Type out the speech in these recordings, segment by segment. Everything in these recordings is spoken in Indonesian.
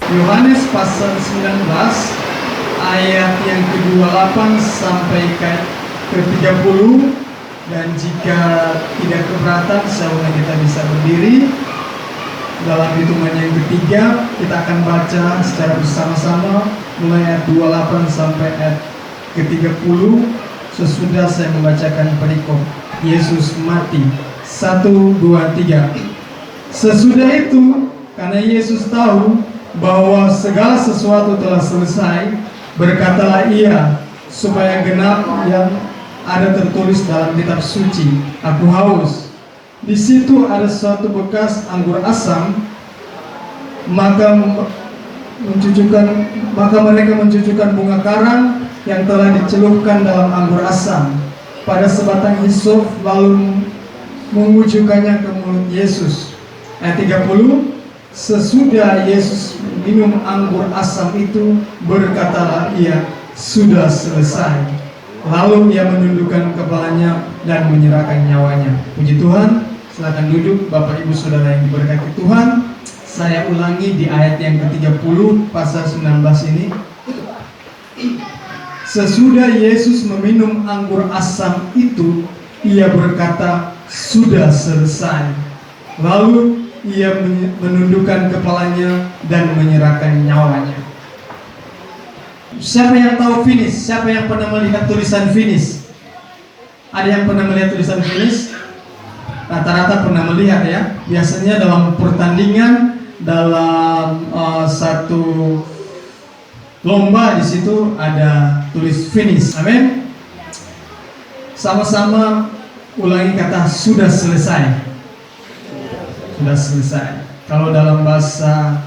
Yohanes pasal 19 ayat yang ke-28 sampai ke-30. Dan jika tidak keberatan, semoga kita bisa berdiri. Dalam hitungan yang ketiga, kita akan baca secara bersama-sama mulai ayat 28 sampai ayat ke-30. Sesudah saya membacakan perikop Yesus mati. 1, 2, 3. Sesudah itu, karena Yesus tahu bahwa segala sesuatu telah selesai, berkatalah ia, supaya genap yang ada tertulis dalam kitab suci, aku haus. Di situ ada suatu bekas anggur asam, maka mereka mencucukkan bunga karang yang telah dicelupkan dalam anggur asam pada sebatang hisop, lalu mengucurkannya ke mulut Yesus. Ayat 30. Sesudah Yesus minum anggur asam itu, berkatalah ia, sudah selesai. Lalu ia menundukkan kepalanya dan menyerahkan nyawanya. Puji Tuhan. Silakan duduk Bapak Ibu Saudara yang diberkati Tuhan. Saya ulangi di ayat yang ke-30 pasal 19 ini. Sesudah Yesus meminum anggur asam itu, ia berkata, sudah selesai. Lalu ia menundukkan kepalanya dan menyerahkan nyawanya. Siapa yang tahu finish? Siapa yang pernah melihat tulisan finish? Ada yang pernah melihat tulisan finish? Rata-rata pernah melihat ya. Biasanya dalam pertandingan, dalam satu lomba, di situ ada tulis finish. Amin. Sama-sama ulangi kata sudah selesai. Sudah selesai. Kalau dalam bahasa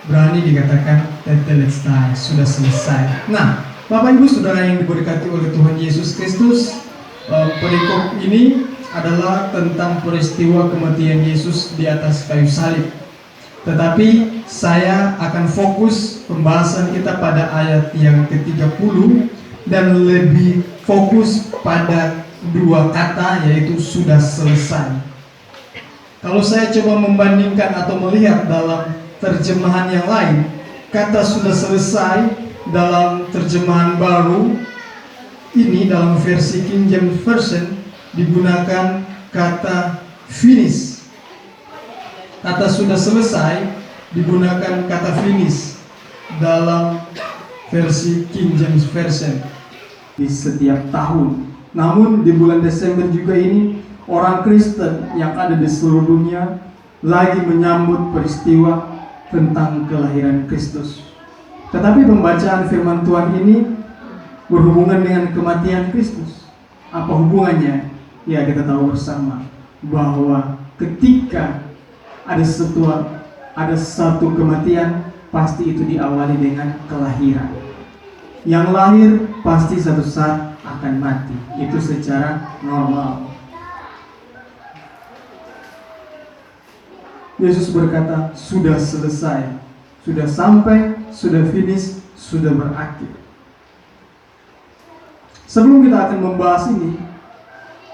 Berani dikatakan tetelestai, sudah selesai. Nah, Bapak Ibu Saudara yang diberkati oleh Tuhan Yesus Kristus, perikop ini adalah tentang peristiwa kematian Yesus di atas kayu salib. Tetapi saya akan fokus pembahasan kita pada ayat yang ke-30 dan lebih fokus pada dua kata, yaitu sudah selesai. Kalau saya coba membandingkan atau melihat dalam terjemahan yang lain, kata sudah selesai dalam terjemahan baru ini, dalam versi King James Version, digunakan kata finish. Kata sudah selesai digunakan kata finish dalam versi King James Version di setiap tahun. Namun di bulan Desember juga ini, orang Kristen yang ada di seluruh dunia lagi menyambut peristiwa tentang kelahiran Kristus. Tetapi pembacaan firman Tuhan ini berhubungan dengan kematian Kristus. Apa hubungannya? Ya, kita tahu bersama bahwa ketika ada satu kematian, pasti itu diawali dengan kelahiran. Yang lahir pasti satu saat akan mati. Itu secara normal. Yesus berkata, sudah selesai, sudah sampai, sudah finish, sudah berakhir. Sebelum kita akan membahas ini,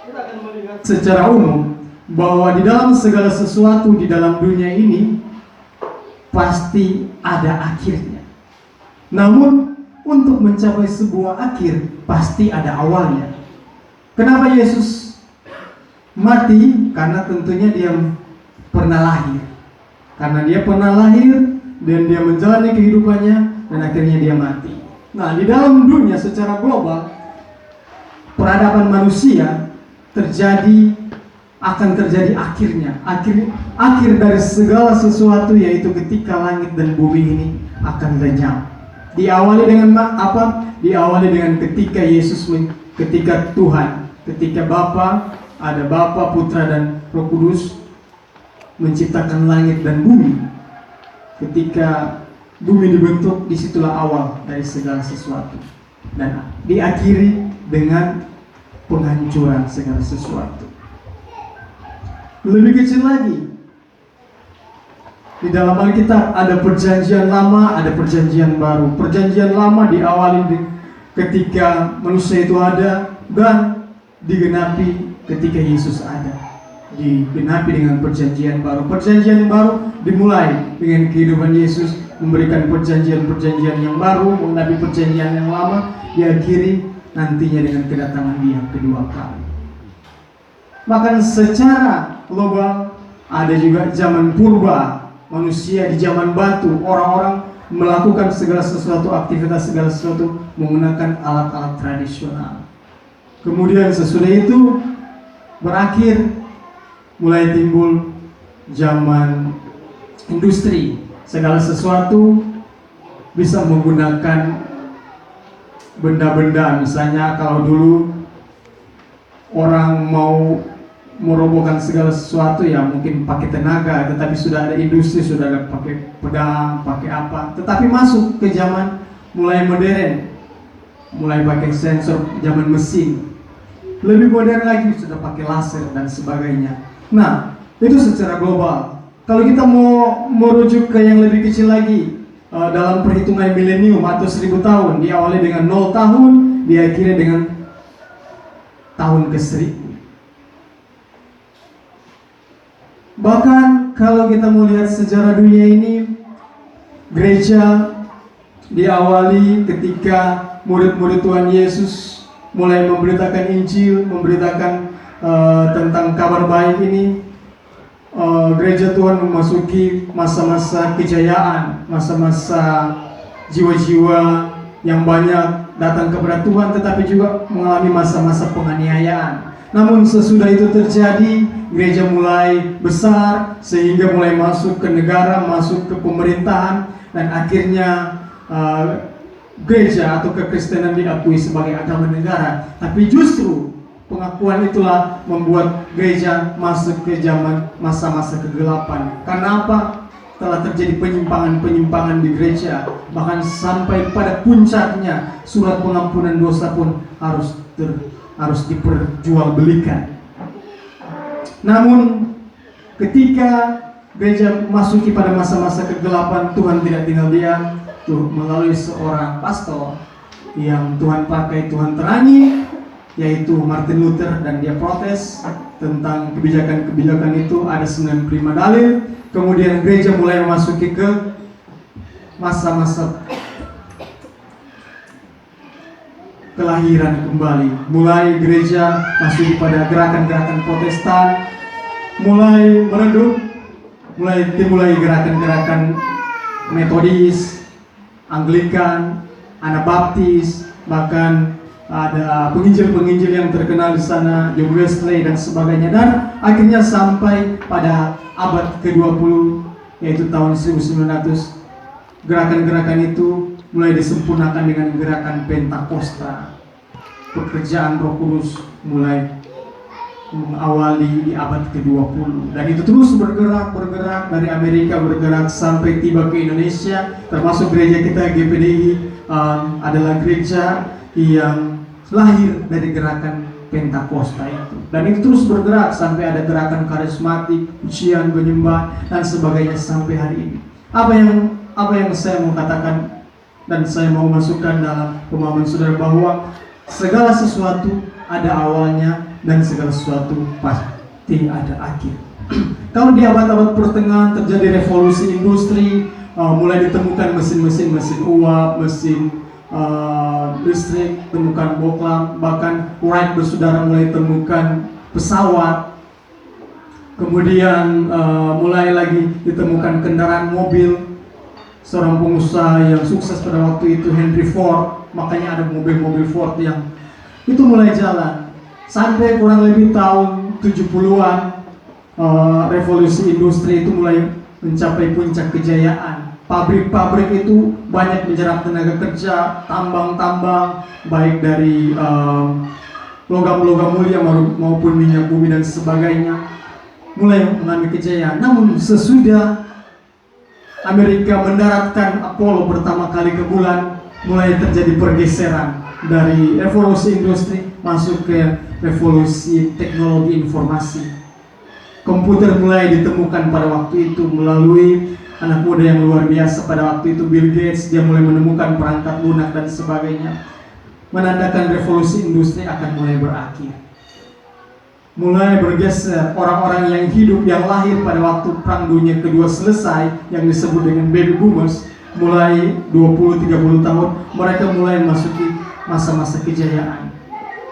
kita akan melihat secara umum bahwa di dalam segala sesuatu di dalam dunia ini pasti ada akhirnya. Namun untuk mencapai sebuah akhir pasti ada awalnya. Kenapa Yesus mati? Karena tentunya dia pernah lahir. Karena dia pernah lahir dan dia menjalani kehidupannya dan akhirnya dia mati. Nah, di dalam dunia secara global, peradaban manusia akan terjadi akhirnya. Akhir dari segala sesuatu, yaitu ketika langit dan bumi ini akan lenyap. Diawali dengan apa? Diawali dengan ketika ketika Tuhan, ketika ada Bapa, Putra dan Roh Kudus menciptakan langit dan bumi. Ketika bumi dibentuk, disitulah awal dari segala sesuatu, dan diakhiri dengan penghancuran segala sesuatu. Lebih kecil lagi, di dalam Alkitab ada perjanjian lama, ada perjanjian baru. Perjanjian lama diawali ketika manusia itu ada dan digenapi ketika Yesus ada. digenapi dengan perjanjian baru. Perjanjian baru dimulai dengan kehidupan Yesus, memberikan perjanjian-perjanjian yang baru, mengenapi perjanjian yang lama, diakhiri nantinya dengan kedatangan Dia kedua kali. Bahkan secara global ada juga zaman purba, manusia di zaman batu, orang-orang melakukan segala sesuatu, aktivitas segala sesuatu menggunakan alat-alat tradisional. Kemudian sesudah itu berakhir, mulai timbul zaman industri. Segala sesuatu bisa menggunakan benda-benda. Misalnya kalau dulu orang mau merobohkan segala sesuatu ya mungkin pakai tenaga, tetapi sudah ada industri, sudah ada pakai pedang, pakai apa. Tetapi masuk ke zaman mulai modern, mulai pakai sensor, zaman mesin. Lebih modern lagi sudah pakai laser dan sebagainya. Nah, itu secara global. Kalau kita mau merujuk ke yang lebih kecil lagi, dalam perhitungan milenium atau 1000 tahun, diawali dengan 0 tahun, diakhiri dengan tahun ke-1000. Bahkan kalau kita mau lihat sejarah dunia ini, gereja diawali ketika murid-murid Tuhan Yesus mulai memberitakan Injil, memberitakan tentang kabar baik ini. Gereja Tuhan memasuki masa-masa kejayaan, masa-masa jiwa-jiwa yang banyak datang kepada Tuhan, tetapi juga mengalami masa-masa penganiayaan. Namun sesudah itu terjadi, gereja mulai besar sehingga mulai masuk ke negara, masuk ke pemerintahan, dan akhirnya gereja atau kekristenan diakui sebagai agama negara. Tapi justru pengakuan itulah membuat gereja masuk ke zaman masa-masa kegelapan. Karena apa? Telah terjadi penyimpangan-penyimpangan di gereja. Bahkan sampai pada puncaknya surat pengampunan dosa pun harus diperjualbelikan. Namun ketika gereja masuki pada masa-masa kegelapan, Tuhan tidak tinggal diam. Melalui seorang pastor yang Tuhan pakai, Tuhan terangi, yaitu Martin Luther, dan dia protes tentang kebijakan-kebijakan itu. Ada 95 dalil. Kemudian gereja mulai memasuki ke masa-masa kelahiran kembali. Mulai gereja masuk pada gerakan-gerakan Protestan, mulai meredup, mulai gerakan-gerakan Metodis, Anglikan, Anabaptis, bahkan ada penginjil-penginjil yang terkenal di sana, John Wesley dan sebagainya. Dan akhirnya sampai pada abad ke-20, yaitu tahun 1900, gerakan-gerakan itu mulai disempurnakan dengan gerakan Pentakosta. Pekerjaan Roh Kudus mulai mengawali di abad ke-20, dan itu terus bergerak dari Amerika, bergerak sampai tiba ke Indonesia. Termasuk gereja kita GPDI adalah gereja yang lahir dari gerakan Pentakosta itu, dan itu terus bergerak sampai ada gerakan karismatik, pujian, penyembah dan sebagainya sampai hari ini. Apa yang saya mau katakan dan saya mau masukkan dalam pemahaman saudara, bahwa segala sesuatu ada awalnya dan segala sesuatu pasti ada akhir. Kalau di abad-abad pertengahan terjadi revolusi industri, mulai ditemukan mesin uap, mesin listrik, temukan boklam, bahkan Wright bersaudara mulai temukan pesawat. Kemudian mulai lagi ditemukan kendaraan mobil. Seorang pengusaha yang sukses pada waktu itu, Henry Ford, makanya ada mobil-mobil Ford yang itu mulai jalan. Sampai kurang lebih tahun 70-an, revolusi industri itu mulai mencapai puncak kejayaan. Pabrik-pabrik itu banyak menyerap tenaga kerja, tambang-tambang, baik dari logam-logam mulia maupun minyak bumi dan sebagainya, mulai mengalami kejayaan. Namun sesudah Amerika mendaratkan Apollo pertama kali ke bulan, mulai terjadi pergeseran dari revolusi industri masuk ke revolusi teknologi informasi. Komputer mulai ditemukan pada waktu itu melalui anak muda yang luar biasa pada waktu itu, Bill Gates. Dia mulai menemukan perangkat lunak dan sebagainya, menandakan revolusi industri akan mulai berakhir. mulai bergeser. Orang-orang yang hidup, yang lahir pada waktu Perang Dunia Kedua selesai, yang disebut dengan baby boomers, mulai 20-30 tahun, mereka mulai memasuki masa-masa kejayaan.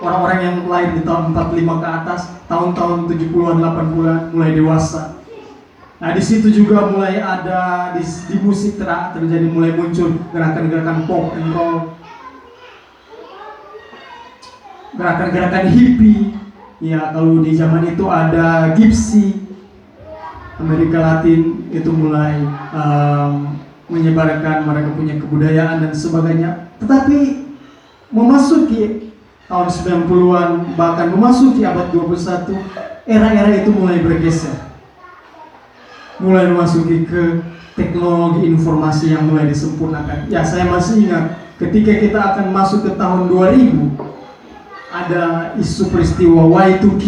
Orang-orang yang lahir di tahun 45 ke atas, tahun-tahun 70-an, 80-an, mulai dewasa. Nah, di situ juga mulai ada di musik terjadi, mulai muncul gerakan-gerakan pop and roll, gerakan-gerakan hippie. Ya, kalau di zaman itu ada gypsy, Amerika Latin itu mulai menyebarkan mereka punya kebudayaan dan sebagainya. Tetapi memasuki tahun 90-an, bahkan memasuki abad 21, era-era itu mulai bergeser. Mulai memasuki ke teknologi informasi yang mulai disempurnakan. Ya, saya masih ingat ketika kita akan masuk ke tahun 2000, ada isu peristiwa Y2K.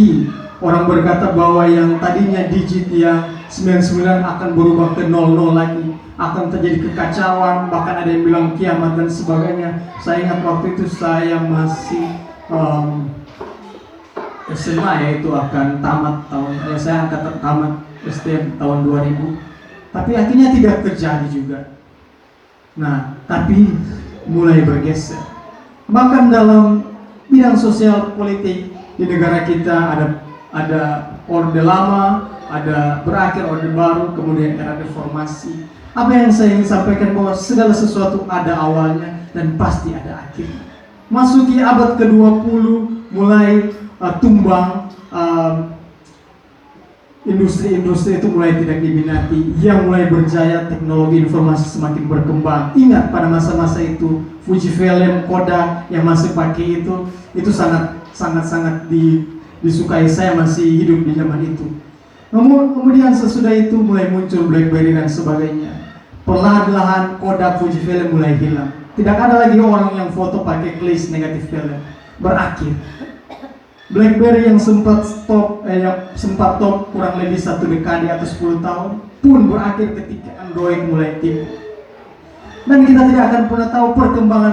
Orang berkata bahwa yang tadinya digit yang 99 akan berubah ke 00 lagi, akan terjadi kekacauan, bahkan ada yang bilang kiamat dan sebagainya. Saya ingat waktu itu saya masih SMA, yaitu akan tamat saya angkatan tamat STM tahun 2000. Tapi akhirnya tidak terjadi juga. Nah, tapi mulai bergeser. Bahkan dalam bidang sosial politik di negara kita ada orde lama, ada berakhir orde baru, kemudian era reformasi. Apa yang saya ingin sampaikan bahwa segala sesuatu ada awalnya dan pasti ada akhirnya. Masuki abad ke-20 mulai tumbang, industri-industri itu mulai tidak diminati, yang mulai berjaya, teknologi informasi semakin berkembang. Ingat pada masa-masa itu Fujifilm, Kodak yang masih pakai itu sangat disukai. Saya masih hidup di zaman itu. Kemudian sesudah itu mulai muncul BlackBerry dan sebagainya. Perlahan-lahan Kodak, Fujifilm mulai hilang. Tidak ada lagi orang yang foto pakai klis negatif film. Berakhir. BlackBerry yang sempat top kurang lebih 1 dekade atau 10 tahun pun berakhir ketika Android mulai timbul. Dan kita tidak akan pernah tahu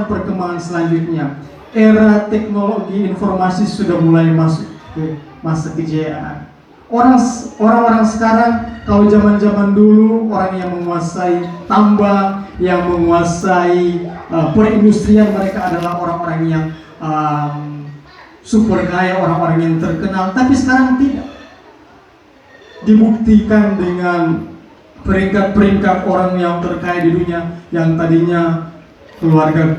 perkembangan selanjutnya. Era teknologi informasi sudah mulai masuk ke masa kejayaan. Orang-orang sekarang, kalau zaman-zaman dulu orang yang menguasai tambang, yang menguasai perindustrian, mereka adalah orang-orang yang super kaya, orang-orang yang terkenal. Tapi sekarang tidak. Dibuktikan dengan peringkat-peringkat orang yang terkaya di dunia, yang tadinya keluarga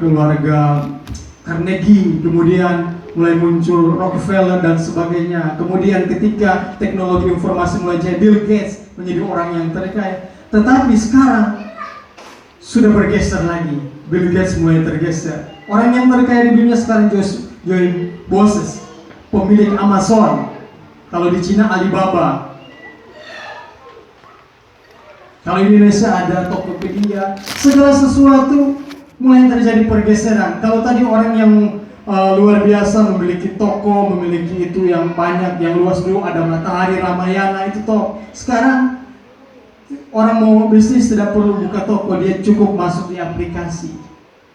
Carnegie, kemudian mulai muncul Rockefeller dan sebagainya. Kemudian ketika teknologi informasi mulai jadi, Bill Gates menjadi orang yang terkaya. Tetapi sekarang sudah bergeser lagi. Bill Gates mulai tergeser. Orang yang terkaya di dunia sekarang Jeff Bezos, pemilik Amazon. Kalau di Cina Alibaba. Kalau di Indonesia ada Tokopedia. Segala sesuatu mulai terjadi pergeseran. Kalau tadi orang yang luar biasa memiliki toko, memiliki itu yang banyak, yang luas dulu, ada Matahari, Ramayana, itu toh. Sekarang orang mau bisnis tidak perlu buka toko, dia cukup masuk di aplikasi.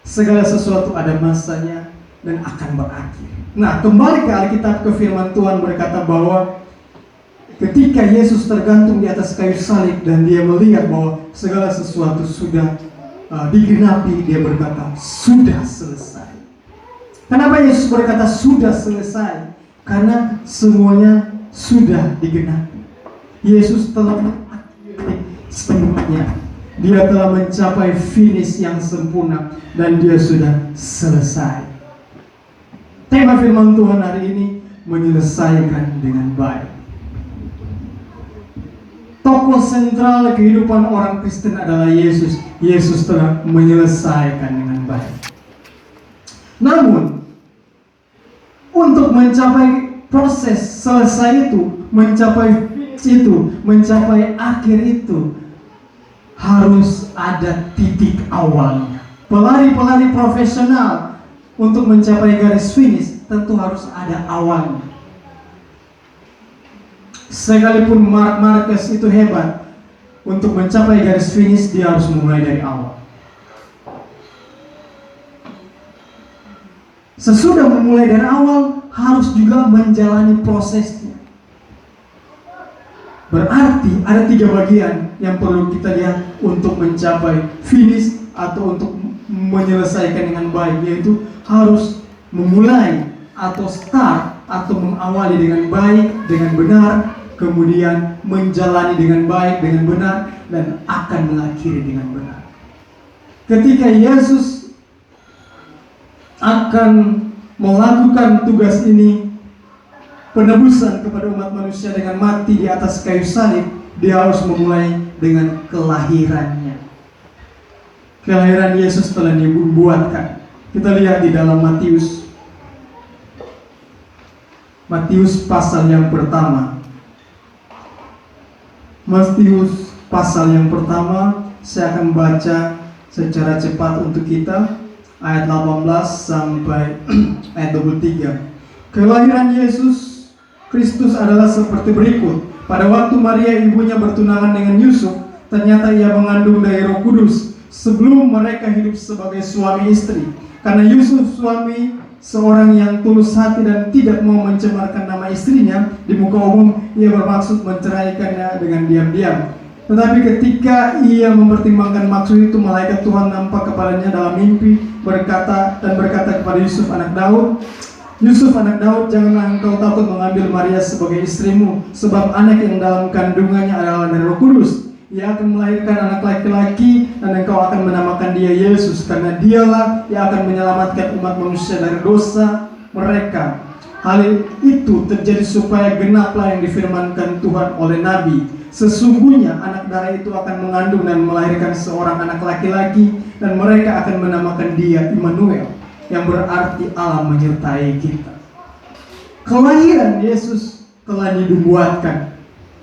Segala sesuatu ada masanya dan akan berakhir. Nah, kembali ke Alkitab, ke firman Tuhan berkata bahwa ketika Yesus tergantung di atas kayu salib dan dia melihat bahwa segala sesuatu sudah digenapi, dia berkata, sudah selesai. Kenapa Yesus berkata sudah selesai? Karena semuanya sudah digenapi. Yesus telah mengakhiri semuanya. Dia telah mencapai finish yang sempurna dan dia sudah selesai. Tema firman Tuhan hari ini, menyelesaikan dengan baik. Tokoh sentral kehidupan orang Kristen adalah Yesus. Yesus telah menyelesaikan dengan baik. Namun, untuk mencapai proses selesai itu, mencapai finish itu, mencapai akhir itu, harus ada titik awalnya. Pelari-pelari profesional untuk mencapai garis finish tentu harus ada awalnya. Sekalipun Mark Marquez itu hebat, untuk mencapai garis finish dia harus mulai dari awal. Sesudah memulai dari awal, harus juga menjalani prosesnya. Berarti ada 3 bagian yang perlu kita lihat untuk mencapai finish atau untuk menyelesaikan dengan baik, yaitu harus memulai atau start atau mengawali dengan baik, dengan benar, kemudian menjalani dengan baik, dengan benar, dan akan mengakhiri dengan benar. Ketika Yesus akan melakukan tugas ini, penebusan kepada umat manusia dengan mati di atas kayu salib, dia harus memulai dengan kelahirannya. Kelahiran Yesus telah dibuatkan. Kita lihat di dalam Matius pasal yang pertama. Matius pasal yang pertama, saya akan baca secara cepat untuk kita, ayat 18 sampai ayat 23. Kelahiran Yesus Kristus adalah seperti berikut. Pada waktu Maria ibunya bertunangan dengan Yusuf, ternyata ia mengandung dari Roh Kudus sebelum mereka hidup sebagai suami istri. Karena Yusuf suami seorang yang tulus hati dan tidak mau mencemarkan nama istrinya di muka umum, ia bermaksud menceraikannya dengan diam-diam. Tetapi ketika ia mempertimbangkan maksud itu, malaikat Tuhan nampak kepadanya dalam mimpi berkata kepada Yusuf anak Daud, janganlah engkau takut mengambil Maria sebagai istrimu, sebab anak yang dalam kandungannya adalah dari Roh Kudus. Ia akan melahirkan anak laki-laki dan engkau akan menamakan dia Yesus, karena dialah yang akan menyelamatkan umat manusia dari dosa mereka. Hal itu terjadi supaya genaplah yang difirmankan Tuhan oleh Nabi. Sesungguhnya anak darah itu akan mengandung dan melahirkan seorang anak laki-laki, dan mereka akan menamakan dia Immanuel, yang berarti Allah menyertai kita. Kelahiran Yesus telah dibuatkan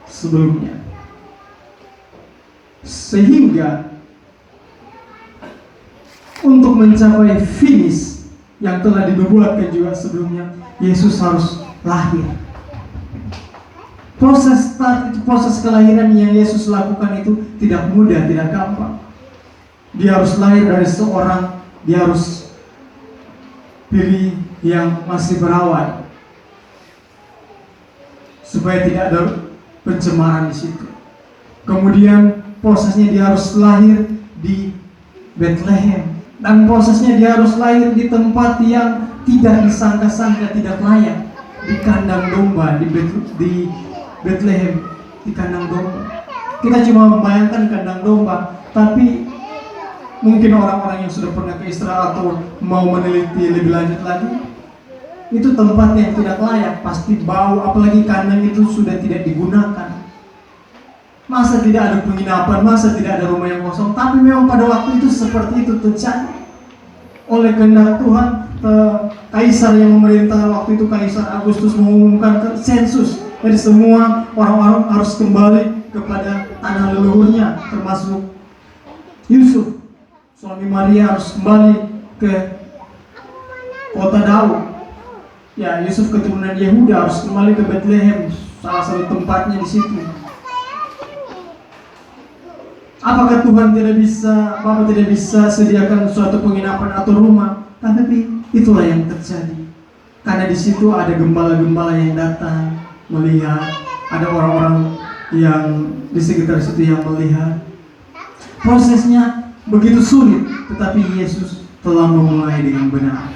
sebelumnya, sehingga untuk mencapai finish yang telah dibuatkan juga sebelumnya, Yesus harus lahir. Proses kelahiran yang Yesus lakukan itu tidak mudah, tidak gampang. Dia harus lahir dari seorang, dia harus pilih yang masih perawan supaya tidak ada pencemaran di situ. Kemudian prosesnya dia harus lahir di Bethlehem, dan prosesnya dia harus lahir di tempat yang tidak disangka-sangka tidak layak, di kandang domba di Bethlehem, di kandang domba. Kita cuma membayangkan kandang domba, tapi mungkin orang-orang yang sudah pernah ke Israel atau mau meneliti lebih lanjut lagi, itu tempat yang tidak layak, pasti bau, apalagi kandang itu sudah tidak digunakan. Masa tidak ada penginapan, masa tidak ada rumah yang kosong? Tapi memang pada waktu itu seperti itu terjadi. Oleh kehendak Tuhan, kaisar yang memerintah waktu itu, Kaisar Agustus, mengumumkan sensus. Jadi semua orang-orang harus kembali kepada tanah leluhurnya, termasuk Yusuf. Suami Maria harus kembali ke kota Daud. Ya, Yusuf keturunan Yehuda harus kembali ke Bethlehem, salah satu tempatnya di situ. Apakah Tuhan Bapa tidak bisa sediakan suatu penginapan atau rumah? Tapi itulah yang terjadi. Karena di situ ada gembala-gembala yang datang melihat, ada orang-orang yang di sekitar situ yang melihat. Prosesnya begitu sulit, tetapi Yesus telah memulai dengan benar.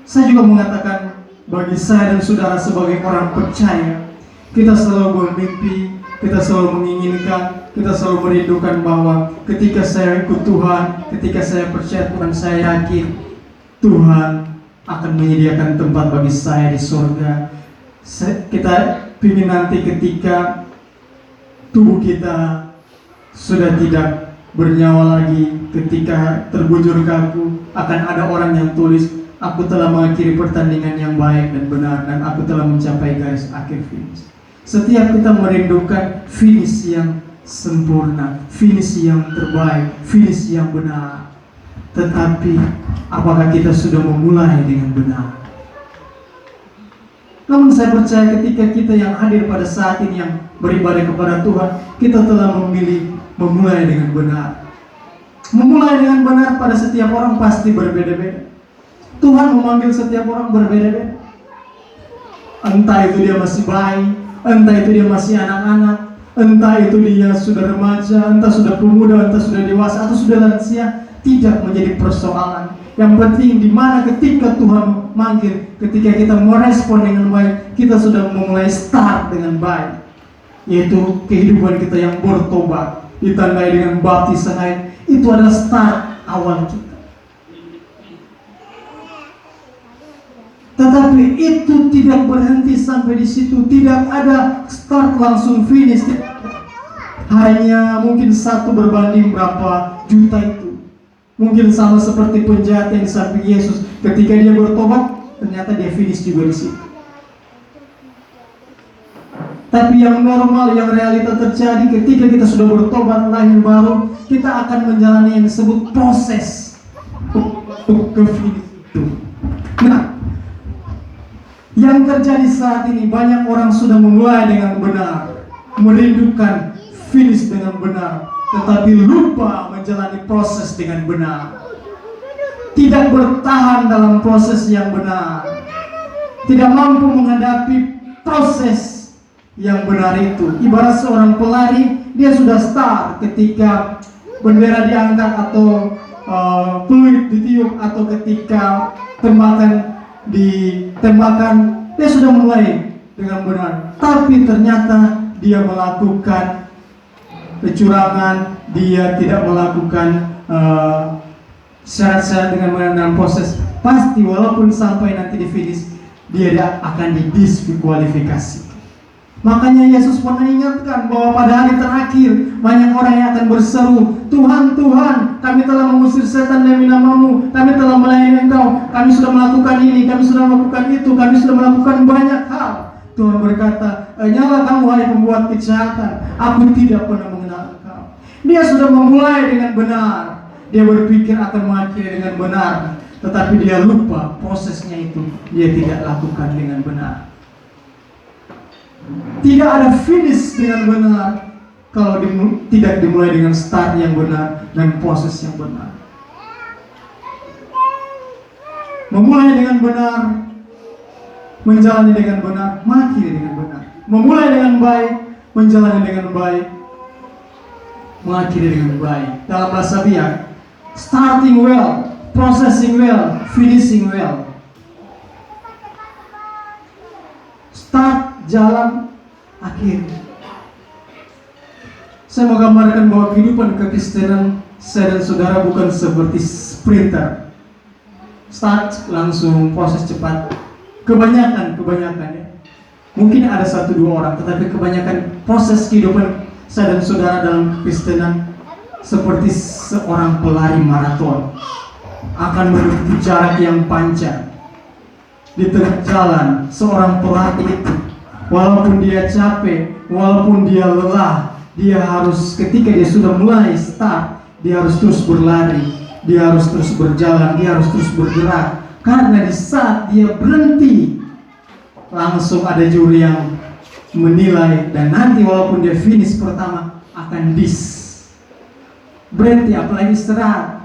Saya juga mengatakan, bagi saya dan saudara sebagai orang percaya, kita selalu bermimpi, kita selalu menginginkan, kita selalu merindukan bahwa ketika saya ikut Tuhan, ketika saya percaya Tuhan, saya yakin Tuhan akan menyediakan tempat bagi saya di surga. Kita ingin nanti ketika tubuh kita sudah tidak bernyawa lagi, ketika terbujur kaku, akan ada orang yang tulis, aku telah mengakhiri pertandingan yang baik dan benar, dan aku telah mencapai garis akhir finish. Setiap kita merindukan finish yang sempurna, finish yang terbaik, finish yang benar. Tetapi apakah kita sudah memulai dengan benar? Namun saya percaya ketika kita yang hadir pada saat ini yang beribadah kepada Tuhan, kita telah memilih memulai dengan benar. Memulai dengan benar pada setiap orang pasti berbeda-beda. Tuhan memanggil setiap orang berbeda-beda. Entah itu dia masih bayi, entah itu dia masih anak-anak, entah itu dia sudah remaja, entah sudah pemuda, entah sudah dewasa, atau sudah lansia, tidak menjadi persoalan. Yang penting di mana ketika Tuhan manggil, ketika kita merespon dengan baik, kita sudah memulai start dengan baik, yaitu kehidupan kita yang bertobat, ditandai dengan baptisan air. Itu adalah start awal kita. Tetapi itu tidak berhenti sampai di situ, tidak ada start langsung finish. Hanya mungkin 1 berbanding berapa juta itu. Mungkin sama seperti penjahat yang di samping Yesus, ketika dia bertobat, ternyata dia finish juga di situ. Tapi yang normal, yang realita terjadi ketika kita sudah bertobat, lahir baru, kita akan menjalani yang disebut proses untuk ke finish itu. Nah, yang terjadi saat ini, banyak orang sudah memulai dengan benar, merindukan finish dengan benar, tetapi lupa menjalani proses dengan benar. Tidak bertahan dalam proses yang benar, tidak mampu menghadapi proses yang benar itu. Ibarat seorang pelari, dia sudah start ketika bendera diangkat atau peluit ditiup, atau ketika tembakan ditembakkan, dia sudah mulai dengan benar. Tapi ternyata dia melakukan kecurangan, dia tidak melakukan syarat-syarat dengan benar dalam proses. Pasti walaupun sampai nanti di finish, dia akan didiskualifikasi. Makanya Yesus pernah ingatkan bahwa pada hari terakhir banyak orang yang akan berseru, Tuhan, Tuhan, kami telah mengusir setan demi nama-Mu, kami telah melayani Engkau, kami sudah melakukan ini, kami sudah melakukan itu, kami sudah melakukan banyak hal. Tuhan berkata, nyala kamu hai pembuat kejahatan, aku tidak pernah mengenal engkau. Dia sudah memulai dengan benar, dia berpikir akan mengakhiri dengan benar, tetapi dia lupa prosesnya itu dia tidak lakukan dengan benar. Tidak ada finish dengan benar kalau tidak dimulai dengan start yang benar dan proses yang benar. Memulai dengan benar, menjalani dengan benar, mengakhiri dengan benar. Memulai dengan baik, menjalani dengan baik, mengakhiri dengan baik. Dalam bahasa biak, starting well, processing well, finishing well. Start, jalan, akhir. Saya mau gambarkan bahwa kehidupan kekristenan saya dan saudara bukan seperti sprinter. Start langsung, proses cepat. Kebanyakan ya. Mungkin ada 1-2 orang, tetapi kebanyakan proses kehidupan saya dan saudara dalam kekristenan seperti seorang pelari maraton, akan menempuh jarak yang panjang. Di tengah jalan, seorang pelatih itu, walaupun dia capek, walaupun dia lelah, dia harus, ketika dia sudah mulai start, dia harus terus berlari, dia harus terus berjalan, dia harus terus bergerak. Karena di saat dia berhenti, langsung ada juri yang menilai, dan nanti walaupun dia finish pertama akan berhenti, apalagi istirahat.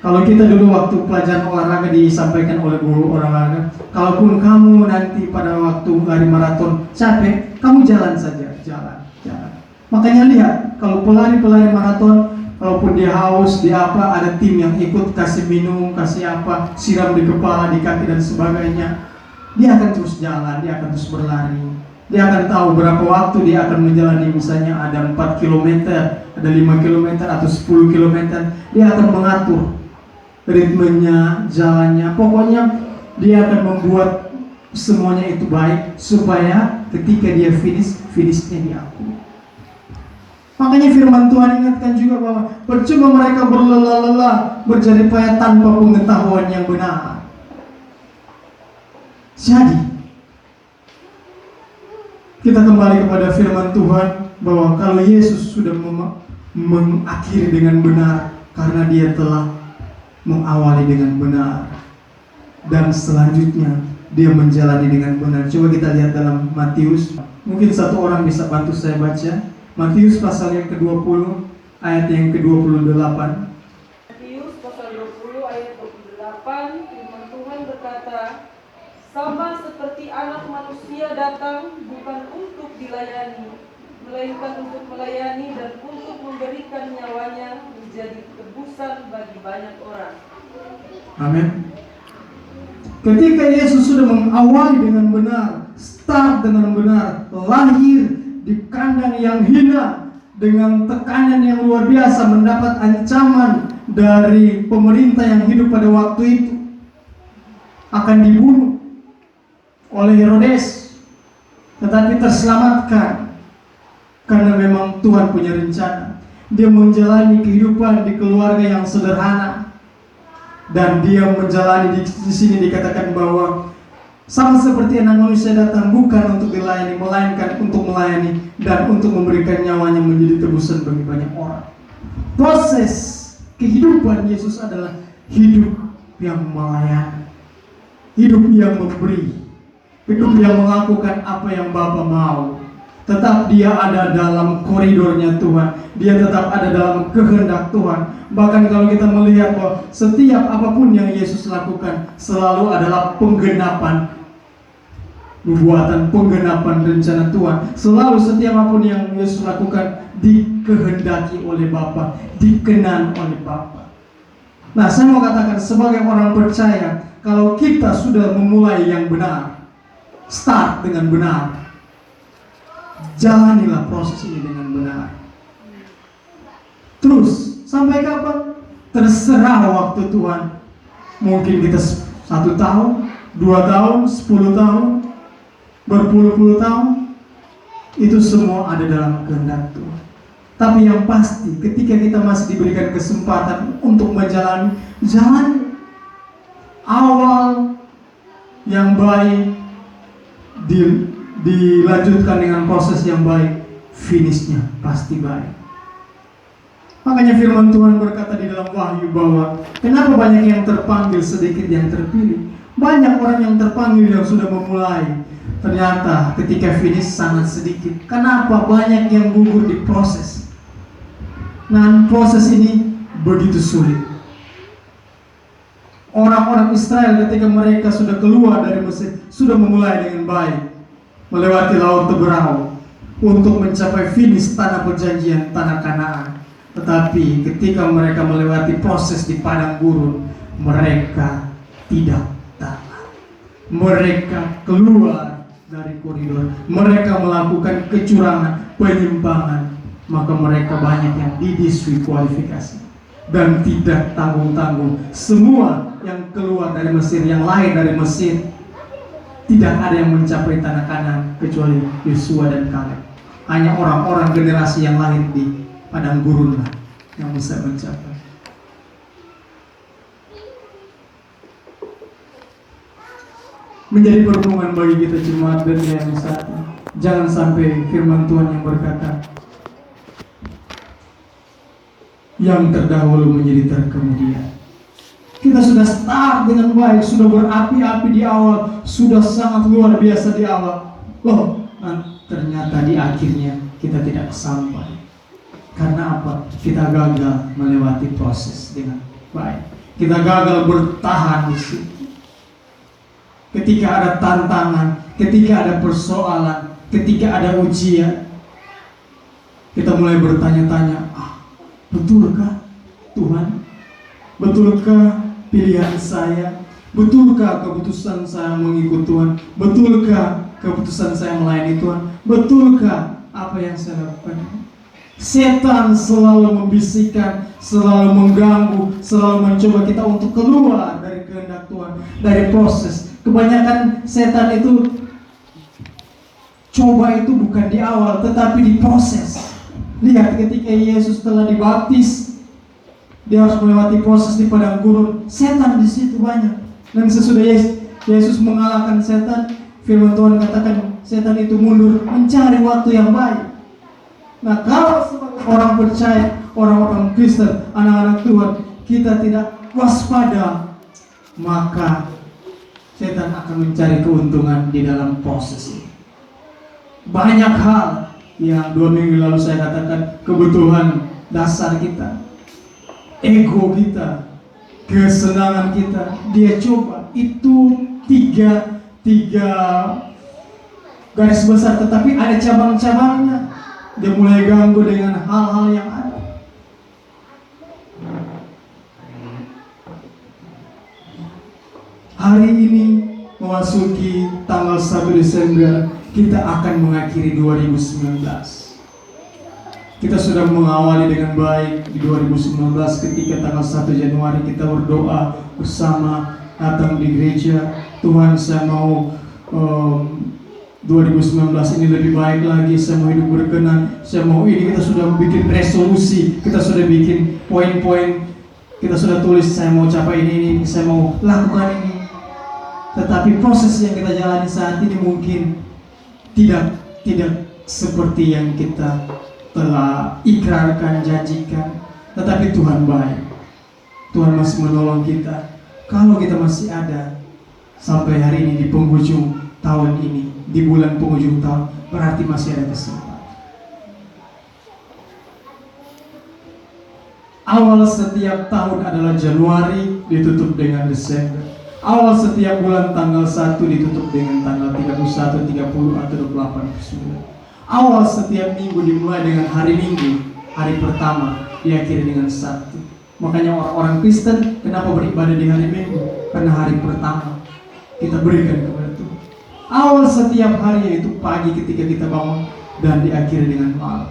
Kalau kita dulu waktu pelajaran olahraga disampaikan oleh guru olahraga, kalaupun kamu nanti pada waktu lari maraton capek, kamu jalan saja, jalan. Makanya lihat, kalau pelari maraton, kalaupun dia haus, dia apa, ada tim yang ikut kasih minum, kasih apa, siram di kepala, di kaki dan sebagainya. Dia akan terus jalan, dia akan terus berlari. Dia akan tahu berapa waktu dia akan menjalani, misalnya ada 4 km, ada 5 km atau 10 km. Dia akan mengatur ritmenya, jalannya. Pokoknya dia akan membuat semuanya itu baik supaya ketika dia finishnya diakui. Makanya firman Tuhan ingatkan juga bahwa percuma mereka berlelah-lelah, berjerih payah tanpa pengetahuan yang benar. Jadi kita kembali kepada firman Tuhan bahwa kalau Yesus sudah mengakhiri dengan benar karena dia telah mengawali dengan benar, dan selanjutnya dia menjalani dengan benar. Coba kita lihat dalam Matius. Mungkin satu orang bisa bantu saya baca Matius pasal yang ke-20 ayat yang ke-28. Matius pasal 20 ayat 28, firman Tuhan berkata, sama seperti Anak Manusia datang bukan untuk dilayani, melainkan untuk melayani dan untuk memberikan nyawanya menjadi tebusan bagi banyak orang. Amin. Ketika Yesus sudah mengawali dengan benar, start dengan benar, lahir di kandang yang hina, dengan tekanan yang luar biasa, mendapat ancaman dari pemerintah yang hidup pada waktu itu, akan dibunuh oleh Herodes, tetapi terselamatkan karena memang Tuhan punya rencana. Dia menjalani kehidupan di keluarga yang sederhana, dan dia menjalani di sini dikatakan bahwa sama seperti Anak Manusia datang bukan untuk dilayani, melainkan untuk melayani dan untuk memberikan nyawanya menjadi tebusan bagi banyak orang. Proses kehidupan Yesus adalah hidup yang melayani, hidup yang memberi, hidup yang melakukan apa yang Bapa mau. Tetap dia ada dalam koridornya Tuhan, dia tetap ada dalam kehendak Tuhan. Bahkan kalau kita melihat bahwa setiap apapun yang Yesus lakukan selalu adalah penggenapan nubuatan, penggenapan rencana Tuhan. Selalu setiap apapun yang Yesus lakukan dikehendaki oleh Bapa, dikenan oleh Bapa. Nah, saya mau katakan sebagai orang percaya, kalau kita sudah memulai yang benar, start dengan benar, jalanilah proses ini dengan benar. Terus sampai kapan? Terserah waktu Tuhan. Mungkin kita 1 tahun, 2 tahun, 10 tahun, berpuluh-puluh tahun. Itu semua ada dalam kehendak Tuhan. Tapi yang pasti ketika kita masih diberikan kesempatan untuk menjalani jalan awal yang baik, dilanjutkan dengan proses yang baik, finishnya pasti baik. Makanya firman Tuhan berkata di dalam Wahyu bahwa kenapa banyak yang terpanggil, sedikit yang terpilih. Banyak orang yang terpanggil yang sudah memulai, ternyata ketika finish sangat sedikit. Kenapa? Banyak yang gugur di proses. Nah, proses ini begitu sulit. Orang-orang Israel ketika mereka sudah keluar dari Mesir, sudah memulai dengan baik, melewati laut Teberau untuk mencapai finish tanah perjanjian, tanah Kanaan. Tetapi ketika mereka melewati proses di padang gurun, mereka tidak taat. Mereka keluar dari koridor, mereka melakukan kecurangan, penyimpangan, maka mereka banyak yang didiskualifikasi dan tidak tanggung-tanggung. Semua yang keluar dari Mesir, yang lain dari Mesir, tidak ada yang mencapai tanah Kanaan kecuali Yosua dan Kaleb. Hanya orang-orang generasi yang lahir di padang gurun lah yang bisa mencapai. Menjadi perhubungan bagi kita jemaat dan yang saat ini, jangan sampai firman Tuhan yang berkata, yang terdahulu menjadi terkemudian. Kita sudah start dengan baik, sudah berapi-api di awal, sudah sangat luar biasa di awal. Loh, ternyata di akhirnya kita tidak sampai. Karena apa? Kita gagal melewati proses dengan baik. Kita gagal bertahan di situ. Ketika ada tantangan, ketika ada persoalan, ketika ada ujian, kita mulai bertanya-tanya, betulkah Tuhan? Betulkah pilihan saya? Betulkah keputusan saya mengikut Tuhan? Betulkah keputusan saya melayani Tuhan? Betulkah apa yang saya lakukan? Setan selalu membisikkan, selalu mengganggu, selalu mencoba kita untuk keluar dari kehendak Tuhan, dari proses. Kebanyakan setan itu coba itu bukan di awal, tetapi di proses. Lihat ketika Yesus telah dibaptis, dia harus melewati proses di padang gurun. Setan di situ banyak. Dan sesudah Yesus mengalahkan setan, firman Tuhan katakan setan itu mundur mencari waktu yang baik. Nah, kalau sebagai orang percaya, orang-orang Kristen, anak-anak Tuhan, kita tidak waspada, maka setan akan mencari keuntungan di dalam proses ini. Banyak hal yang 2 minggu lalu saya katakan, kebutuhan dasar kita, ego kita, kesenangan kita, dia coba. Itu 3 tiga garis besar, tetapi ada cabang-cabangnya. Dia mulai ganggu dengan hal-hal yang ada. Hari ini memasuki tanggal 1 Desember, kita akan mengakhiri 2019. Kita sudah mengawali dengan baik di 2019 ketika tanggal 1 Januari kita berdoa bersama, datang di gereja. Tuhan, saya mau 2019 ini lebih baik lagi, saya mau hidup berkenan, saya mau ini. Kita sudah bikin resolusi, kita sudah bikin poin-poin, kita sudah tulis saya mau capai ini, saya mau lakukan ini. Tetapi proses yang kita jalani saat ini mungkin tidak seperti yang kita telah ikrarkan, janjikan. Tetapi Tuhan baik, Tuhan masih menolong kita. Kalau kita masih ada sampai hari ini di penghujung tahun ini, di bulan penghujung tahun, berarti masih ada kesempatan. Awal setiap tahun adalah Januari, ditutup dengan Desember. Awal setiap bulan tanggal 1 ditutup dengan tanggal 31, 30, atau 28. Awal setiap minggu dimulai dengan hari Minggu, hari pertama, diakhiri dengan Sabtu. Makanya orang-orang Kristen kenapa beribadah di hari Minggu? Karena hari pertama kita berikan kepada Tuhan. Awal setiap hari yaitu pagi ketika kita bangun, dan diakhiri dengan malam.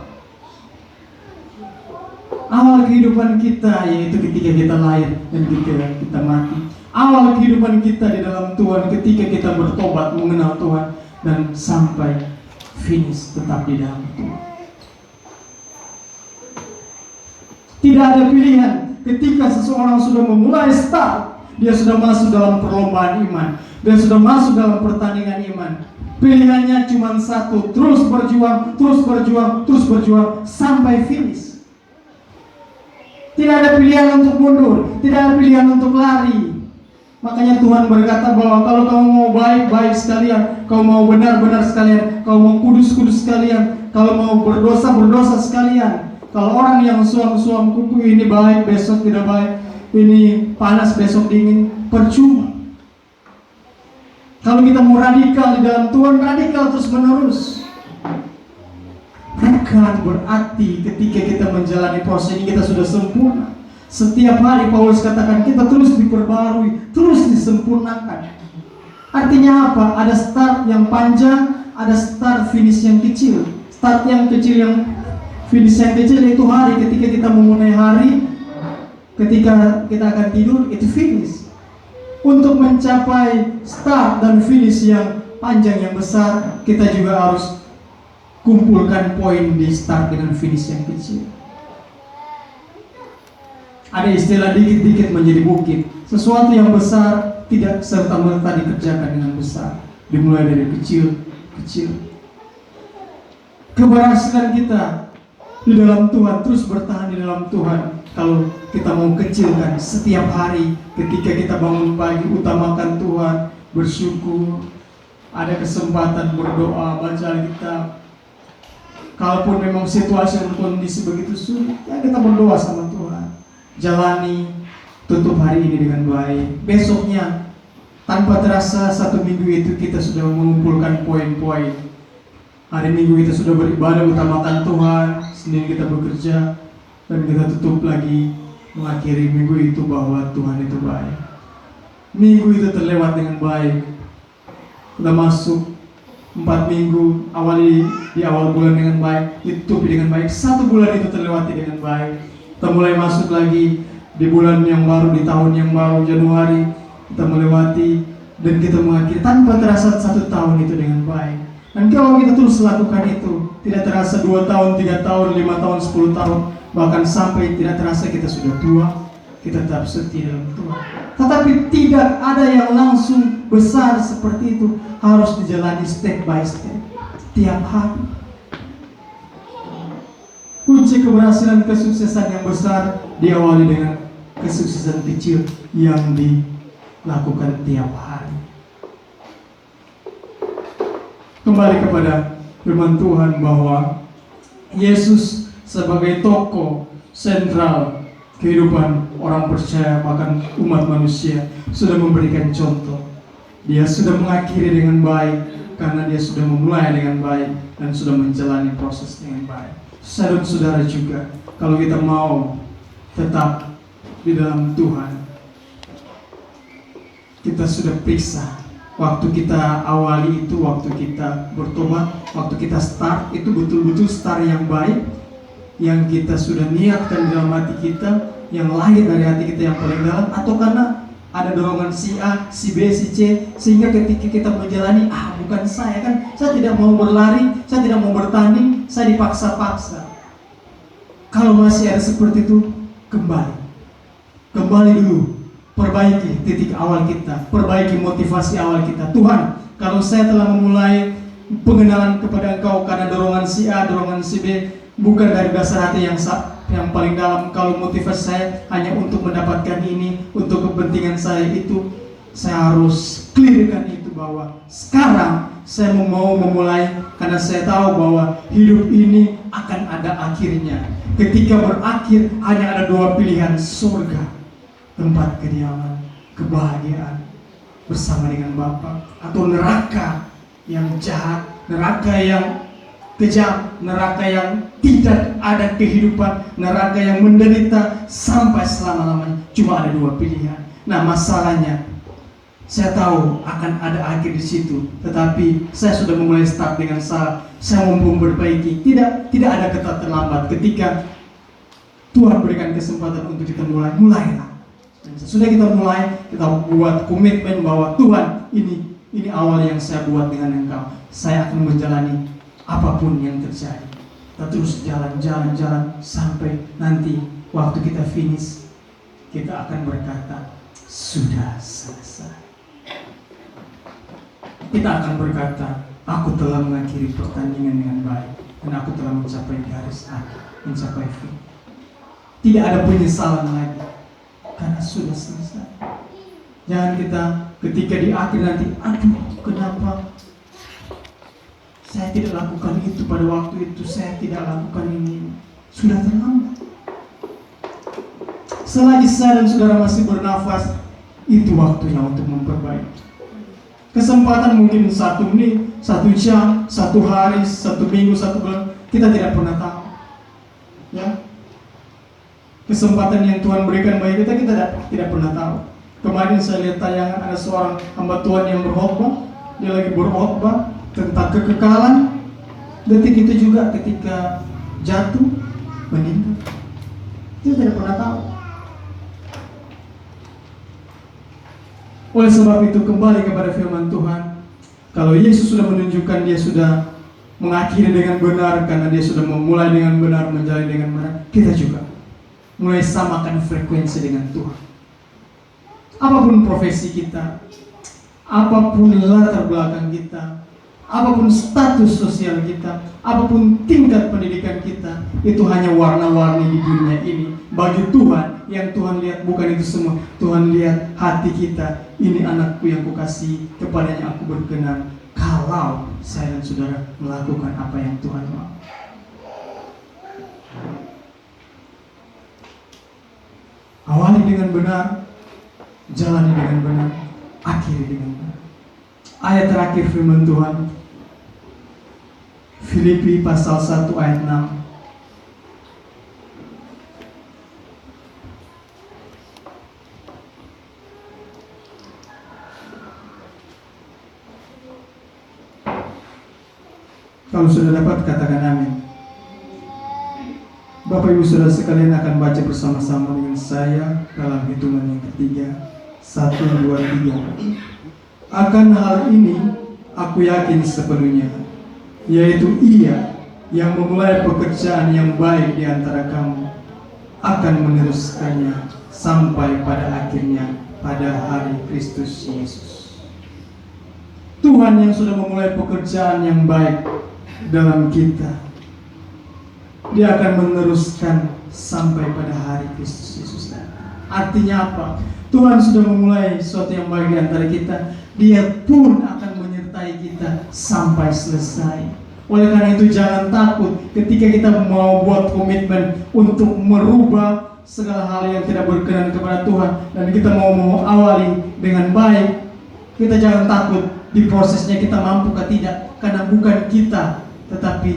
Awal kehidupan kita yaitu ketika kita lahir dan ketika kita mati. Awal kehidupan kita di dalam Tuhan ketika kita bertobat, mengenal Tuhan, dan sampai finish tetap di dalam Tuhan. Tidak ada pilihan ketika seseorang sudah memulai start, dia sudah masuk dalam perlombaan iman, dia sudah masuk dalam pertandingan iman. Pilihannya cuma satu, terus berjuang, terus berjuang, terus berjuang sampai finish. Tidak ada pilihan untuk mundur, tidak ada pilihan untuk lari. Makanya Tuhan berkata bahwa kalau kamu mau baik-baik sekalian, kau mau benar-benar sekalian, kau mau kudus-kudus sekalian, kalau mau berdosa-berdosa sekalian. Kalau orang yang suam-suam kuku, ini baik, besok tidak baik, ini panas, besok dingin, percuma. Kalau kita mau radikal di dalam Tuhan, radikal terus menerus. Bukan berarti ketika kita menjalani proses ini kita sudah sempurna. Setiap hari Paulus katakan kita terus diperbarui, terus disempurnakan. Artinya apa? Ada start yang panjang, ada start finish yang kecil. Start yang kecil, yang finish yang kecil itu hari. Ketika kita memulai hari, ketika kita akan tidur, itu finish. Untuk mencapai start dan finish yang panjang, yang besar, kita juga harus kumpulkan poin di start dengan finish yang kecil. Ada istilah dikit-dikit menjadi bukit. Sesuatu yang besar tidak serta-merta dikerjakan dengan besar. Dimulai dari kecil. Keberhasilan kita di dalam Tuhan, terus bertahan di dalam Tuhan. Kalau kita mau kecilkan setiap hari, ketika kita bangun pagi, utamakan Tuhan, bersyukur, ada kesempatan berdoa, baca Alkitab. Kalaupun memang situasi dan kondisi begitu sulit, ya kita berdoa sama Tuhan. Jalani, tutup hari ini dengan baik. Besoknya, tanpa terasa satu minggu itu kita sudah mengumpulkan poin-poin. Hari Minggu kita sudah beribadah, utamakan Tuhan. Senin kita bekerja, dan kita tutup lagi, mengakhiri minggu itu bahwa Tuhan itu baik. Minggu itu terlewat dengan baik. Kita masuk 4 minggu, awali di awal bulan dengan baik, ditutupi dengan baik. 1 bulan itu terlewati dengan baik. Kita mulai masuk lagi di bulan yang baru, di tahun yang baru, Januari. Kita melewati dan kita mengakhiri tanpa terasa 1 tahun itu dengan baik. Dan kalau kita terus lakukan itu, tidak terasa 2 tahun, 3 tahun, 5 tahun, 10 tahun, bahkan sampai tidak terasa kita sudah tua, kita tetap setia dalam Tuhan. Tetapi tidak ada yang langsung besar seperti itu, harus dijalani step by step, tiap hari. Kunci keberhasilan kesuksesan yang besar diawali dengan kesuksesan kecil yang dilakukan tiap hari. Kembali kepada firman Tuhan bahwa Yesus sebagai tokoh sentral kehidupan orang percaya, bahkan umat manusia, sudah memberikan contoh. Dia sudah mengakhiri dengan baik karena dia sudah memulai dengan baik dan sudah menjalani proses dengan baik. Saudara-saudara juga, kalau kita mau tetap di dalam Tuhan, kita sudah periksa waktu kita awali itu, waktu kita bertobat, waktu kita start itu betul-betul start yang baik, yang kita sudah niatkan dalam hati kita, yang lahir dari hati kita yang paling dalam, atau karena ada dorongan si A, si B, si C, sehingga ketika kita menjalani, bukan saya kan, saya tidak mau berlari, saya tidak mau bertanding, saya dipaksa-paksa. Kalau masih ada seperti itu, kembali dulu, perbaiki titik awal kita, perbaiki motivasi awal kita. Tuhan, kalau saya telah memulai pengenalan kepada Engkau karena dorongan si A, dorongan si B, bukan dari dasar hati yang paling dalam. Kalau motivasi saya hanya untuk mendapatkan ini, untuk kepentingan saya itu, saya harus clearkan itu bahwa sekarang saya mau memulai karena saya tahu bahwa hidup ini akan ada akhirnya. Ketika berakhir hanya ada dua pilihan, surga, tempat kediaman, kebahagiaan bersama dengan Bapa, atau neraka yang jahat, neraka yang kejam, neraka yang tidak ada kehidupan, neraka yang menderita sampai selama-lamanya. Cuma ada dua pilihan. Nah, masalahnya saya tahu akan ada akhir di situ, tetapi saya sudah memulai start dengan salah. Saya mau memperbaiki. Tidak ada kata terlambat. Ketika Tuhan berikan kesempatan untuk kita mulailah. Dan sesudah kita mulai, kita buat komitmen bahwa Tuhan, ini awal yang saya buat dengan Engkau. Saya akan menjalani apapun yang terjadi. Kita terus jalan sampai nanti waktu kita finish, kita akan berkata, sudah selesai. Kita akan berkata, aku telah mengakhiri pertandingan dengan baik dan aku telah mencapai garis akhir, mencapai finish. Tidak ada penyesalan lagi karena sudah selesai. Jangan kita ketika di akhir nanti, kenapa saya tidak lakukan itu pada waktu itu, saya tidak lakukan ini. Sudah terlambat. Selagi saya dan saudara masih bernafas, itu waktunya untuk memperbaiki. Kesempatan mungkin 1 menit, 1 jam, 1 hari, 1 minggu, 1 bulan, kita tidak pernah tahu. Ya, kesempatan yang Tuhan berikan bagi kita tidak pernah tahu. Kemarin saya lihat tayangan ada seorang hamba Tuhan yang berkhotbah, dia lagi berkhotbah tentang kekekalan. Detik itu juga ketika jatuh, meninggal. Dia tidak pernah tahu. Oleh sebab itu, kembali kepada firman Tuhan. Kalau Yesus sudah menunjukkan dia sudah mengakhiri dengan benar, karena dia sudah memulai dengan benar, menjalani dengan benar, kita juga mulai samakan frekuensi dengan Tuhan. Apapun profesi kita, apapun latar belakang kita, apapun status sosial kita, apapun tingkat pendidikan kita, itu hanya warna-warni di dunia ini. Bagi Tuhan, yang Tuhan lihat bukan itu semua. Tuhan lihat hati kita. Ini anakku yang kukasihi, kepadanya aku berkenan. Kalau saya dan saudara melakukan apa yang Tuhan mau. Awali dengan benar, jalani dengan benar, akhiri dengan benar. Ayat terakhir firman Tuhan, Filipi pasal 1 ayat 6. Kalau sudah dapat, katakan amin. Bapak Ibu Saudara sekalian akan baca bersama-sama dengan saya dalam hitungan yang ketiga. 1, 2, 3. Akan hal ini aku yakin sepenuhnya, yaitu Ia yang memulai pekerjaan yang baik di antara kamu akan meneruskannya sampai pada akhirnya pada hari Kristus Yesus. Tuhan yang sudah memulai pekerjaan yang baik dalam kita, Dia akan meneruskan sampai pada hari Kristus Yesus. Artinya apa? Tuhan sudah memulai sesuatu yang baik di antara kita, Dia pun akan menyertai kita sampai selesai. Oleh karena itu jangan takut ketika kita mau buat komitmen untuk merubah segala hal yang tidak berkenan kepada Tuhan, dan kita mau awali dengan baik. Kita jangan takut di prosesnya kita mampu atau tidak, karena bukan kita tetapi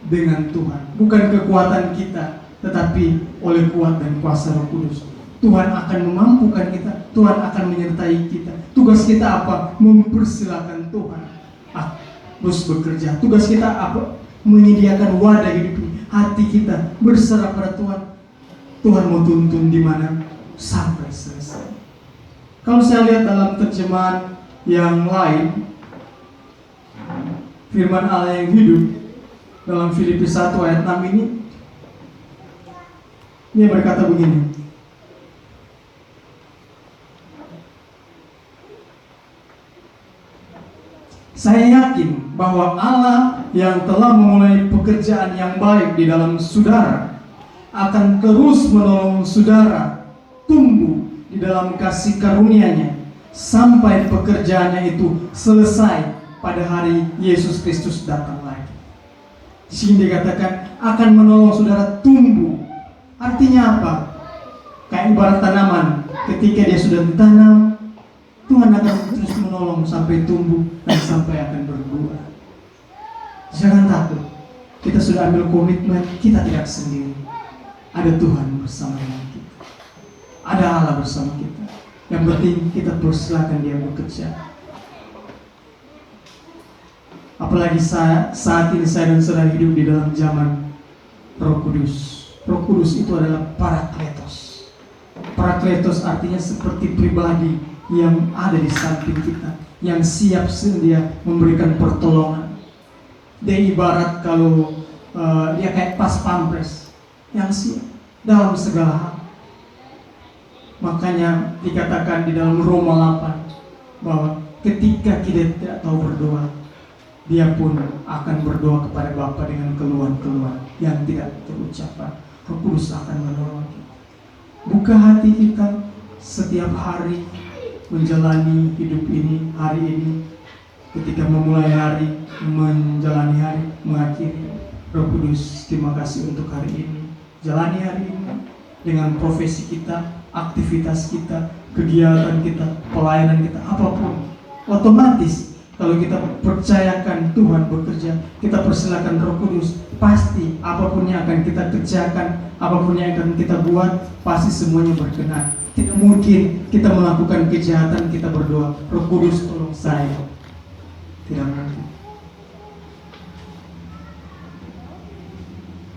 dengan Tuhan. Bukan kekuatan kita, tetapi oleh kuat dan kuasa Roh Kudus. Tuhan akan memampukan kita, Tuhan akan menyertai kita. Tugas kita apa? Mempersilahkan Tuhan terus bekerja. Tugas kita apa? Menyediakan wadah hidup ini. Hati kita berserah pada Tuhan. Tuhan mau tuntun di mana sampai selesai. Kalau saya lihat dalam terjemahan yang lain, firman Allah yang hidup dalam Filipi 1 ayat 6 ini, dia berkata begini. Saya yakin bahwa Allah yang telah memulai pekerjaan yang baik di dalam saudara akan terus menolong saudara tumbuh di dalam kasih karunia-Nya sampai pekerjaannya itu selesai pada hari Yesus Kristus datang lagi. Di sini dikatakan akan menolong saudara tumbuh. Artinya apa? Kayak ibarat tanaman, ketika dia sudah ditanam, Tuhan akan terus menolong sampai tumbuh dan sampai akan berbuah. Jangan takut. Kita sudah ambil komitmen, kita tidak sendiri. Ada Tuhan bersama dengan kita. Ada Allah bersama kita. Yang penting kita persilakan Dia bekerja. Apalagi saat ini saya dan saudara hidup di dalam zaman Roh Kudus. Roh Kudus itu adalah Parakletos. Parakletos artinya seperti pribadi yang ada di samping kita, yang siap sedia memberikan pertolongan. Dia ibarat kalau dia kayak pas pampres yang siap dalam segala hal. Makanya dikatakan di dalam Roma 8 bahwa ketika kita tidak tahu berdoa, Dia pun akan berdoa kepada Bapa dengan keluhan-keluhan yang tidak terucapkan. Roh Kudus akan menolong kita. Buka hati kita setiap hari menjalani hidup ini, hari ini, ketika memulai hari, menjalani hari, mengakhiri. Roh Kudus, terima kasih untuk hari ini. Jalani hari ini dengan profesi kita, aktivitas kita, kegiatan kita, pelayanan kita, apapun. Otomatis kalau kita percayakan Tuhan bekerja, kita persilakan Roh Kudus, pasti apapun yang akan kita kerjakan, apapun yang akan kita buat, pasti semuanya berkenan. Tidak mungkin kita melakukan kejahatan, kita berdoa, Roh Kudus tolong saya. Tidak mungkin.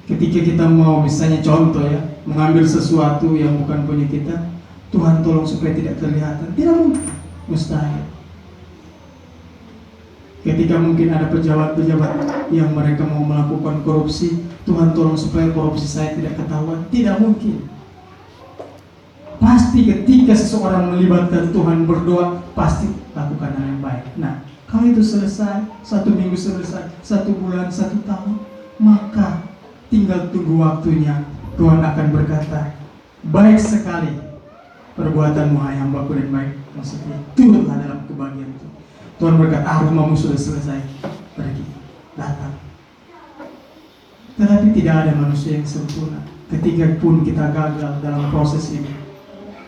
Ketika kita mau misalnya contoh ya, mengambil sesuatu yang bukan punya kita, Tuhan tolong supaya tidak kelihatan. Tidak mungkin, mustahil. Ketika mungkin ada pejabat-pejabat yang mereka mau melakukan korupsi, Tuhan tolong supaya korupsi saya tidak ketahuan. Tidak mungkin. Pasti ketika seseorang melibatkan Tuhan berdoa, pasti lakukan hal yang baik. Nah, kalau itu selesai, 1 minggu selesai, 1 bulan, 1 tahun, maka tinggal tunggu waktunya. Tuhan akan berkata, baik sekali perbuatanmu hai hambaku dan baik. Maksudnya, turutlah dalam kebahagiaan itu. Tuhan berkata, rumahmu sudah selesai, pergi, datang. Tetapi tidak ada manusia yang sempurna. Ketika pun kita gagal dalam proses ini,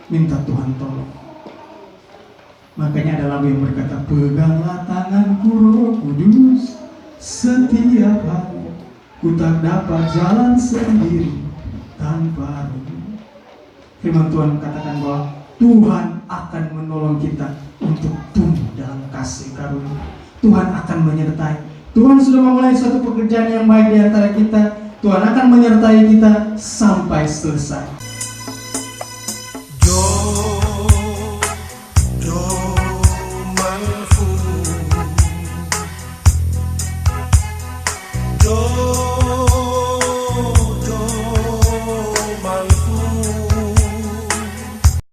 minta Tuhan tolong. Makanya ada lagu yang berkata, peganglah tanganku Roh Kudus, setiap hari ku tak dapat jalan sendiri tanpa Roh. Firman Tuhan katakan bahwa Tuhan akan menolong kita untuk tumbuh dalam kasih karunia. Tuhan akan menyertai. Tuhan sudah memulai suatu pekerjaan yang baik di antara kita. Tuhan akan menyertai kita sampai selesai.